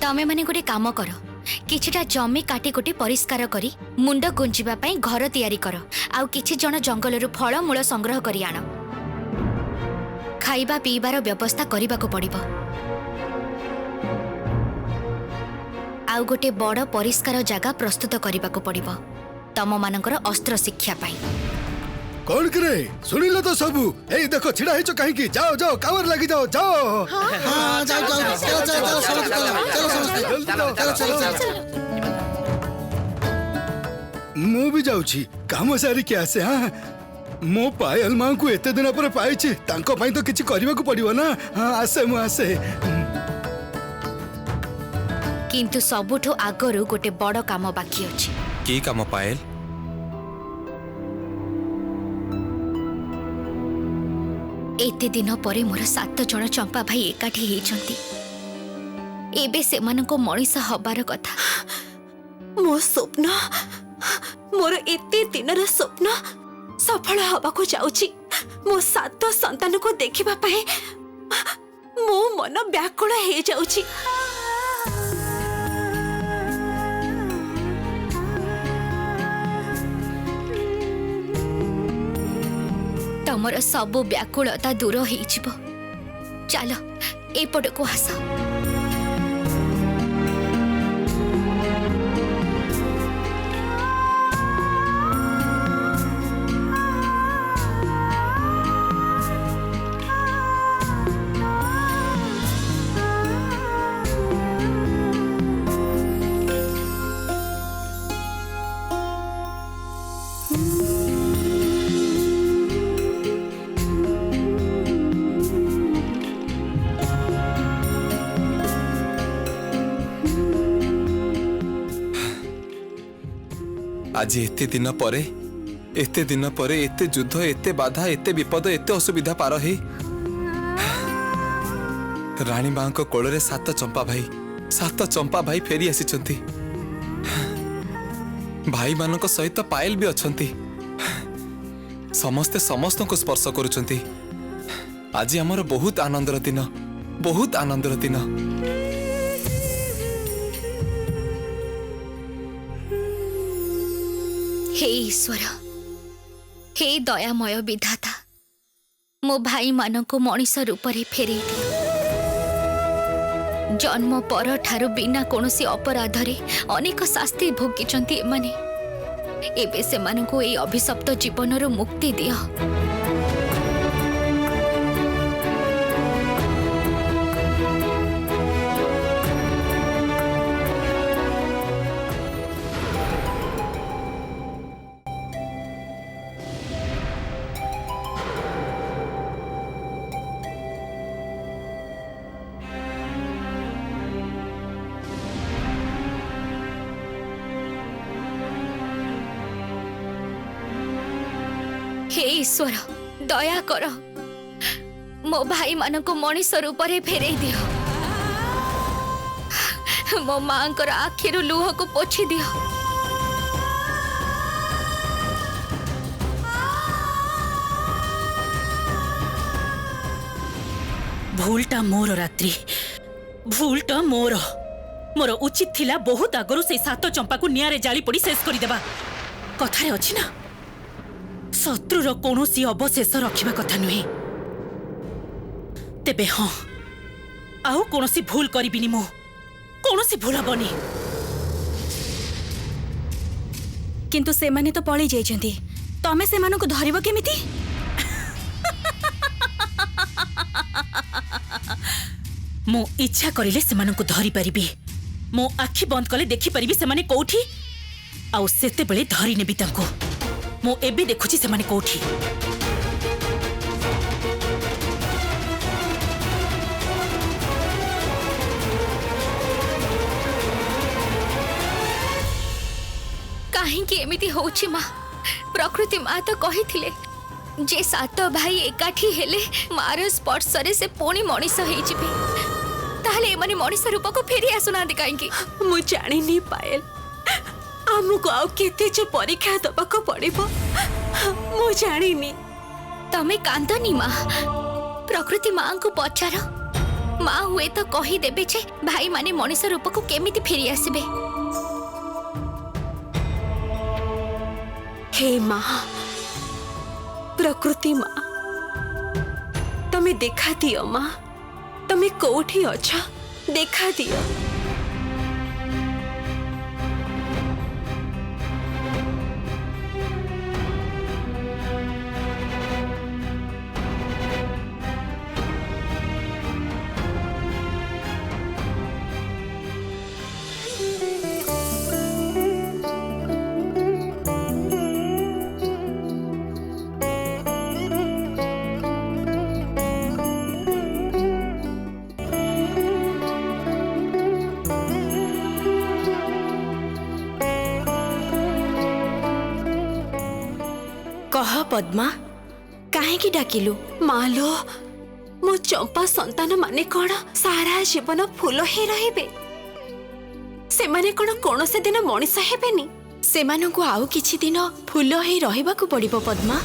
तमे माने गोटे काम कर किछिटा जमी काटी कुटी परिष्कार करी मुंड गुंजिबा पई घर तैयारी कर आउ किछि जण जंगलरु फल मूल संग्रह करी आण खाइबा पीबार व्यवस्था करने को पड़िबो आउ गोटे बड़ परिष्कार जगह प्रस्तुत करने को पड़िबो तम मानकर अस्त्र शिक्षा पाई। कौन करे सुनिलो तो सबू ए देखो छिड़ा हिचो कहीं की जाओ जाओ कावर लगी जाओ जाओ हाँ जाओ जाओ चलो चलो चलो चलो चलो चलो मु भी जाउछी काम सारी के आसे। हां मो पायल मां को एते दिन पर पाइछि तांको पई तो किछि करबा को पड़िबो ना। हां आसे मु आसे किंतु सबुठो आगरु गोटे बड़ काम बाकी अछि। की काम पायल? एते दिन परे मोर 7 जण चंपा भाई एकाठी हेचंती एबे से मानको मଣିଷ हबार कथा। मो स्वप्न मोर एते दिनर स्वप्न सफल हवा को जाउची। मो 7 संतान को देखिबा पाए मो मन व्याकुल हे जाउची। तमर सबु व्याकुलता दूर हो चल एपट को आस। आज एते दिन परे एते युद्ध एते बाधा एते विपद एते असुविधा पार हे रानी मां को कोल रे 7 चंपा भाई फेरी आसीचंती। भाई मानक सहित पायल भी अछंती। समस्ते समस्त को स्पर्श करुचंती। आज हमर बहुत आनंदर दिन। हे ईश्वर हे दयामय विधाता मो भाई मानको मଣିଷ रूपरे फेरे दियो। जन्म पर ठारू बिना कोनोसी अपराधरे अनेक शास्ति भोगिचंती एमाने एबे से मानको ए अभिशप्त जीवनरो मुक्ति दियो। हे ईश्वर दया कर मो भाई मानको मଣିଷ रूपरे फेरे दियो। मो मां कर आखिरु लुह को पोछि दियो। भूलटा मोर रात्रि भूलटा मोर उचित थिला बहुत आगरु से 7 चंपा को नियारे जाली पड़ी शेष करी देबा। कथारे अछि ना शत्रुर कौनसी अवशेष रखिबा कथा नुहे। तेबे हाँ आउ कौनसी भूल करिबिनी मो कौनसी भूल हबनी। किंतु से माने तो पळी जाइछंती तमे से मानको धरिबो केमिति? मो इच्छा करिले से मानको धरि परिबी। मो आखि बंद कले देखि परिबी से माने कोठी आउ सेते बेले धरि नेबी तांको। मो एबे देखुची से माने कोठी। काहेकि एमिति होउछि मां? प्रकृति मां तो कहिथिले जे 7 भाई एकाठी हेले मार स्पर्श रे से पुणी मଣିଷ हेइ जिबे। ताहले एमाने मଣିଷ रूप को फेरी आसुना दे काहेकि? मु जानि नी पायल आमुको आउ केते जे परीक्षा दबाको पड़िबो मु जानि नी। तमे कांदनी मां प्रकृति मां को पचार माँ हुए तो कही देबे जे भाई माने मनीष रूप को केमिति फेरी आसबे। हे माँ, प्रकृति माँ, तमे देखा दियो माँ, तमे कोठी अच्छा देखा दियो। कह पद्मा, काहेकि डाकिलु? मालो, मो चंपा संतान माने कौन सारा जीवन फूल ही रहिबे? से माने कौन कौन से दिन मनीष हेबेनी? सेमानंकु आउ किछि दिन फूल हेई रहिबाकु पड़िबो पद्मा।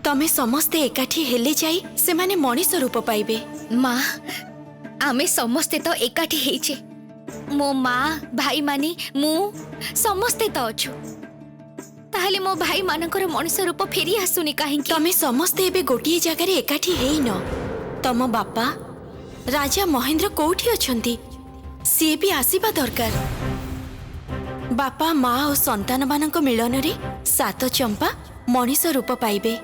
तमे समस्ते एकाठी हेले जाई सेमाने मनीष रूप पाइबे। माँ आमे समस्ते तो एकाठी हेइचे। मो माँ भाई मानी मु समस्ते तो अछु। ताहले मो भाई मानकर मनीष रूप फेरी आसुनी काहेकि? तमे समस्ते एबे गोटिए जगह रे एकाठी हेई न। तम बापा राजा महेंद्र कोठी अछंती? सी भी आसीबा दरकार। बापा माँ और संतान मानक मिलन रे सात चंपा मनीष रूप पाइबे।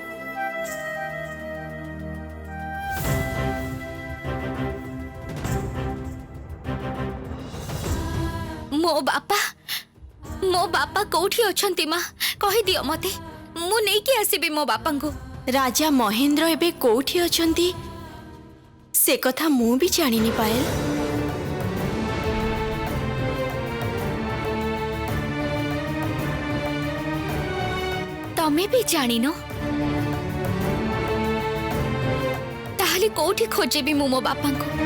मो बापा कोठी अछंती माँ? कहि दियो मते, मु नहीं के आसीबे मो बापा को। राजा महेंद्र एबे कोठी अछंती से कथा मु भी जानिनी पायल। तमे भी जानिनो? ताहले कोठी खोजेबी मु मो बापा को?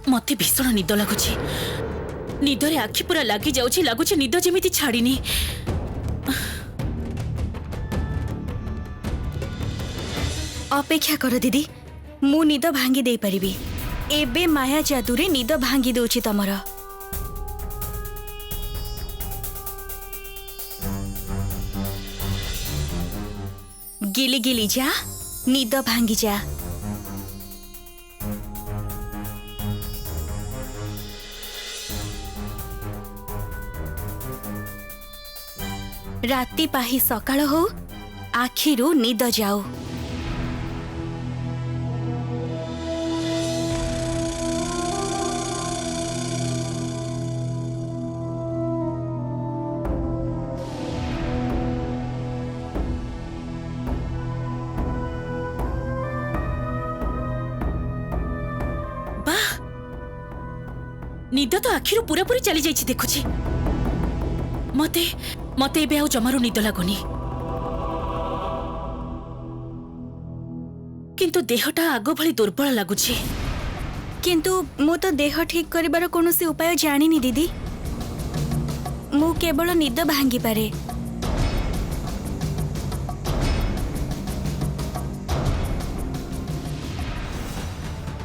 मते भीषण निद लगुची। निदरे आखि पूरा लागी जाउची, लगुची निद जेमिति छाड़ीनी। अपेक्षा कर दीदी, मु निद भांगी दे परिबी। एबे माया जादुरे निद भांगी दउची तमर। गिली गिली जा, निद भांगी जा। राति पाही सकाळ हो, आखिरु निद जाऊ। निद तो आखिरु पूरा पूरी चली जाइछि देखुछि। मते मते एबे आउ जमारू निद लागुनी। किंतु देहटा आगो भली दुर्बल लागुछि। किंतु मु तो देह ठीक करिबार कोनोसी उपाय जानिनी दीदी। मु केवल निद भांगी पारे।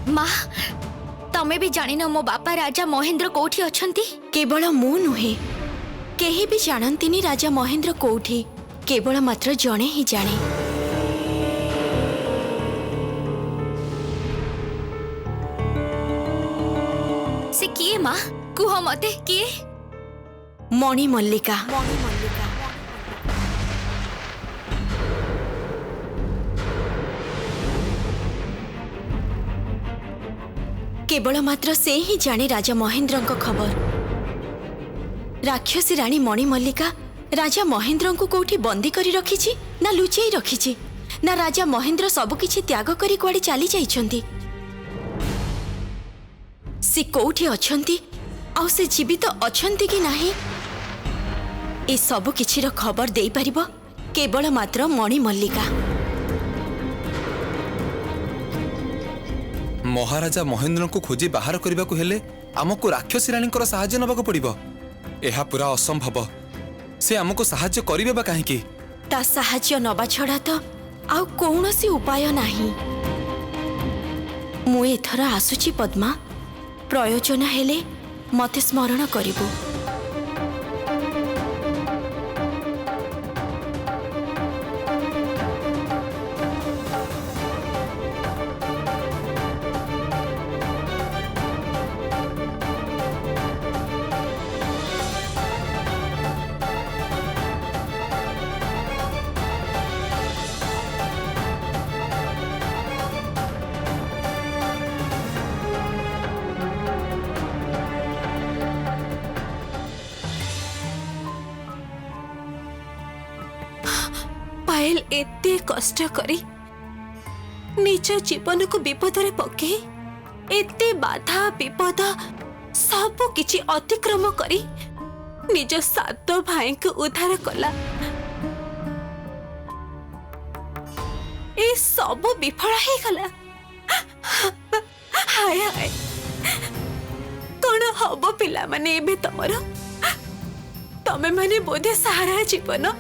माँ तमे भी जानिन मो बापा राजा महेंद्र कोठी अछंती? केवल मु नुहे, केही भी जानंतिनी राजा महेंद्र कोठी। केवल मात्र जणे ही जाने। से किए माँ? कुह मते किए? मणि मल्लिका। केवल मात्र से ही जाने राजा महेंद्र को खबर। राक्षसी रानी मणि मल्लिका राजा महेंद्र को कोठी बंदी करी रखिछि ना लुचेई रखिछि, ना राजा महेंद्र सब किछि त्याग करी कुआडे चली जाइछंती। से कोठी अछंती आउ से जीवित अछंती कि नाही ए सब किछिर खबर देई परिबो केवल मात्र मणि मल्लिका। महाराजा महेंद्र को खोजी बाहर करने को हेले आमको राक्षसी रानी साहाय्य नबाक पड़िबो। एहा पूरा असंभव। से आमको साहाय्य करिबे बा काहेकि? ता साहाय्य नबा छड़ा तो आउ कौनसी उपाय नाही। मु एथर आसुची पद्मा, प्रयोजन हेले मते स्मरण करिबो। पायल एते कष्ट करी निज जीवन को विपद रे पके एते बाधा विपद सब किछि अतिक्रम करी निज सात भाई को उद्धार कला। ए सब विफल हे गला। हाय हाय कौन हब पिला माने एबे तमरो? तमे माने बोधे सारा जीवन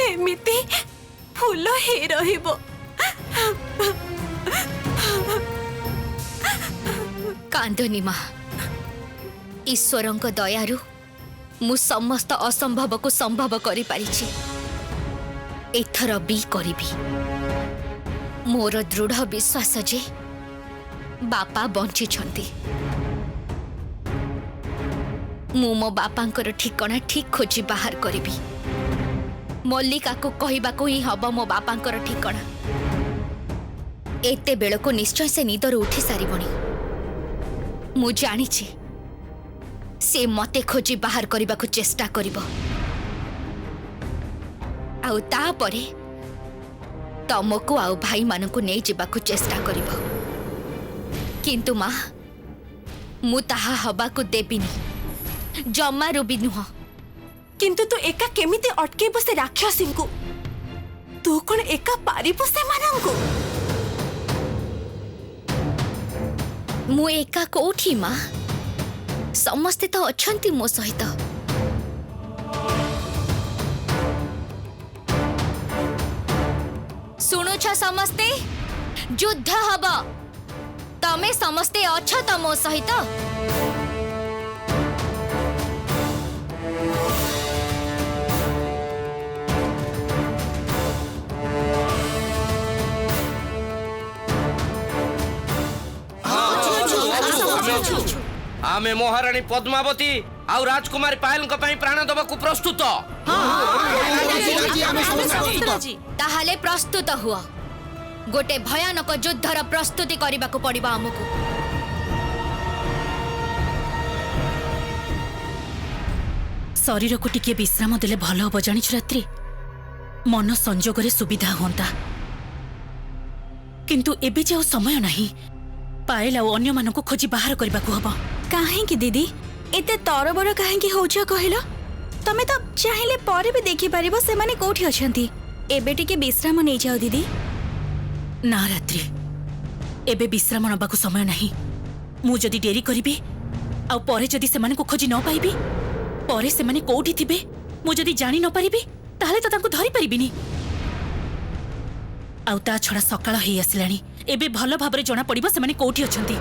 एमिति फूल हे रहिबो। कांदनी माँ, ईश्वरंक दयारु मु समस्त असंभव को संभव करि पारिछि। एथर भी करिबी। मोर दृढ़ विश्वास जे बापा बंची छंती। मु मो बापांकर ठिकाना ठीक खोजी बाहर करिबी। मल्लिका को कहबा को ही हब मो बापांकर ठिकाना। एते बेल को निश्चय से निदर उठी सारिबणी। मु जानिछि से मते खोजी बाहर करबा को चेष्टा करिबो। आउ ता परे तमको आउ भाई माननको नै जिबाको चेष्टा करिबो। किंतु माँ मु ताहा हबा को देबिनी, जमारू भी नुह। किंतु तू एका केमिते अटकेबो से राक्षसी को? तू कौन एका पारिबो से मानंगो? मु एका कोठी माँ, समस्ते तो अछंती मो सहित। सुनुछ समस्ते, युद्ध हब। तमे समस्ते अछ तो मो सहित। आमे महारानी पद्मावती आउ राजकुमारी पायल प्राण दबा को प्रस्तुत। ताहाले प्रस्तुत हुआ। गोटे भयानक युद्धर प्रस्तुति करने को पड़िबा हमको। शरीर को टिके विश्राम देले भल हम जानी रात्रि। मन संजोग सुविधा होता किंतु एबे जे समय नहीं। पायल आ अन्य मानक खोजी बाहर करने को हम। काहेकि दीदी एते तरबर काहेकि होछ कहलो? तमे तो चाहिले परे भी देखि परिबो से माने कोठी अछंती। एबे टिके विश्राम नै जाओ दीदी। ना रात्रि, एबे विश्राम नबाकू समय नहीं। मु जदि डेरी करिबी आ परे जदि से माने को खोजी न पाइबी, परे से माने कोठी थिबे मु जदि जानि न पारिबी ताहले तो तांको धरि परिबिनी। आ ता छडा सकाळ हेई आसिलानी। एबे भल भाबरे जणा पड़िबो से माने कोठी अछंती।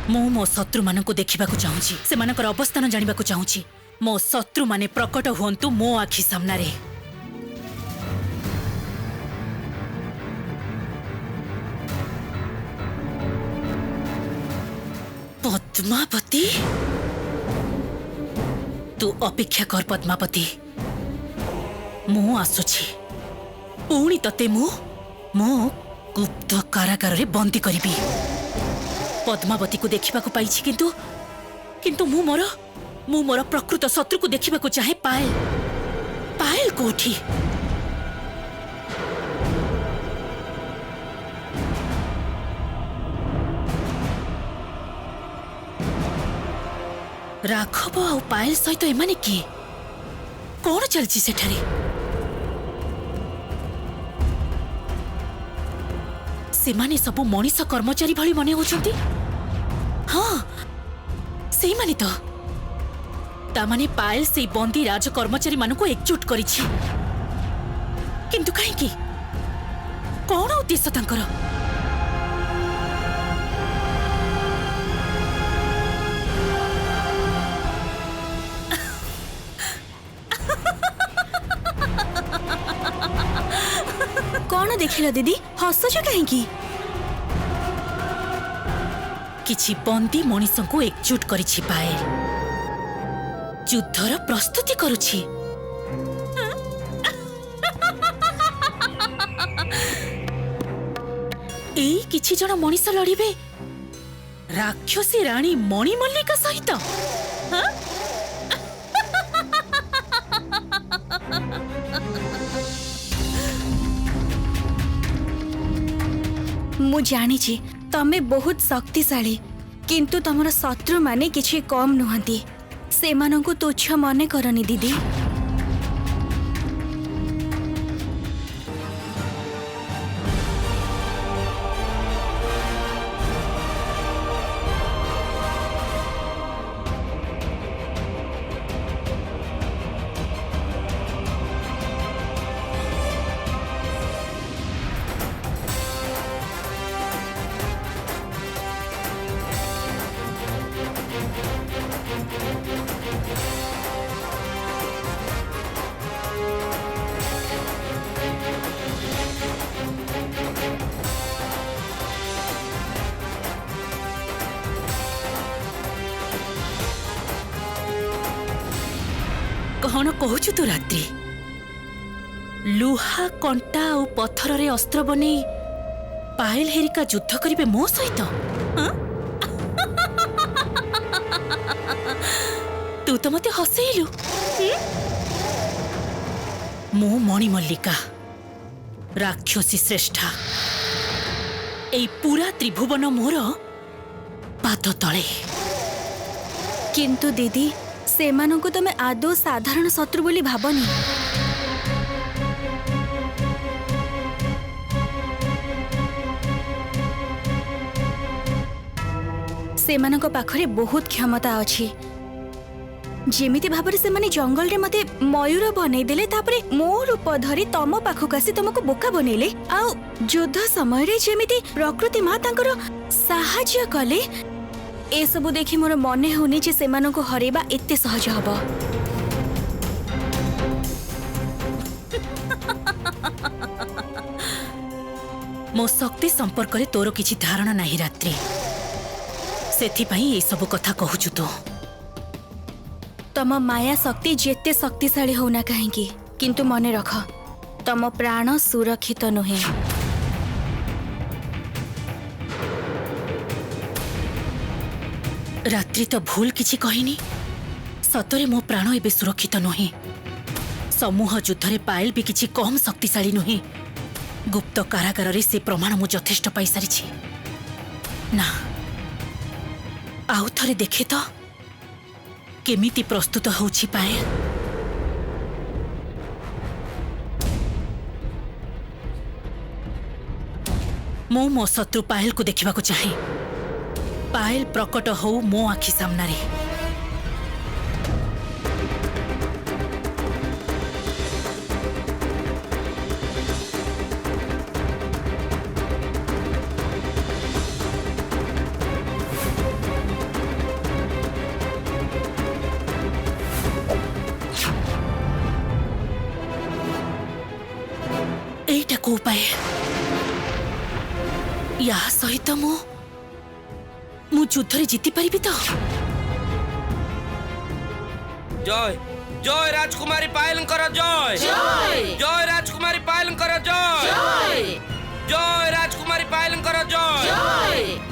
मु मो शत्रु मानक देखा चाहूँगी, से अवस्थान जानवा चाहूँगी। मो शत्रु माने प्रकट हुंतु मो आखि सामने। पद्मावती तू अपेक्षा कर पद्मावती मु आसुछि पुणी तते मु गुप्त कारागार रे बंदी करिबी पद्मावती को देखिबा को पाइछि किंतु मु मोर प्रकृत शत्रु को देखिबा को चाहे पायल कोठी राघव आ पायल सहित एमाने किए कौन चलछि सेठारे सेमाने सबु मनीष कर्मचारी भली मने होछंती हाँ सेही माने तो तामाने पायल से बंदी राज कर्मचारी मानक एकजुट करिछि किंतु काहे की कौन उद्देश्य तांकर कौन देखिल दीदी हसुच कहीं किछि बंदी मनीष को एकजुट करिछि पायल युद्धर प्रस्तुति करुछि एई किछि जण मनीष लड़िबे राक्षसी रानी मणिमल्लिका सहित हाँ? मु जानी तमे बहुत शक्तिशाली किंतु तमर शत्रु माने किछि कम नुहंती सेमानंकु तुच्छ मने करनी दीदी कौन कहूचु तू रात्रि लुहा कंटा और पत्थर रे अस्त्र बने पायल हेरिका युद्ध करिवे मो सहित हाँ? तू तो मते हसेइलु मो मणिमल्लिका राक्षसी श्रेष्ठा एई पूरा त्रिभुवन मोर पाद तले किंतु दीदी सेमानंकु तमे आदौ साधारण शत्रु बोली भाबनी सेमानंक पाखरे बहुत क्षमता अछि जेमिति भाबरे से माने जंगल रे मते मयूर बनै देले तापरे मो रूप धरी तम पाखक आसी तुमको बोका बनेले आ युद्ध समय रे जेमिति प्रकृति मा तांकर सहाय्य कले ए सबु देखि मोर मने होनी जे सेमानंको हरेबा एते सहज हबो मो शक्ति संपर्क रे तोर किछि धारणा नाही रात्रि सेथि पई ए सब कथा कहूछु तो तम माया शक्ति जेते शक्तिशाली होना काहेकि किंतु मने रख तम प्राण सुरक्षित नुहे रात्रि तो भूल किछि कहिनी सतरे मो प्राण एबे सुरक्षित नुहे समूह युद्ध रे पायल भी किछि कम शक्तिशाली नुहे गुप्त कारागार रे से प्रमाण मु यथेष्ट पाई सारिछि ना आउ थरे देखे तो केमिति प्रस्तुत होछि पायल मो शत्रु पायल को देखा चाहे पायल प्रकट हो मो आखि सामने एटा को उपाय या सहित मो मु युद्धरे जीति पारिबि तो जय जय राजकुमारी पायलकर जय जय राजकुमारी पायलकर जय जय राजकुमारी पायलकर जय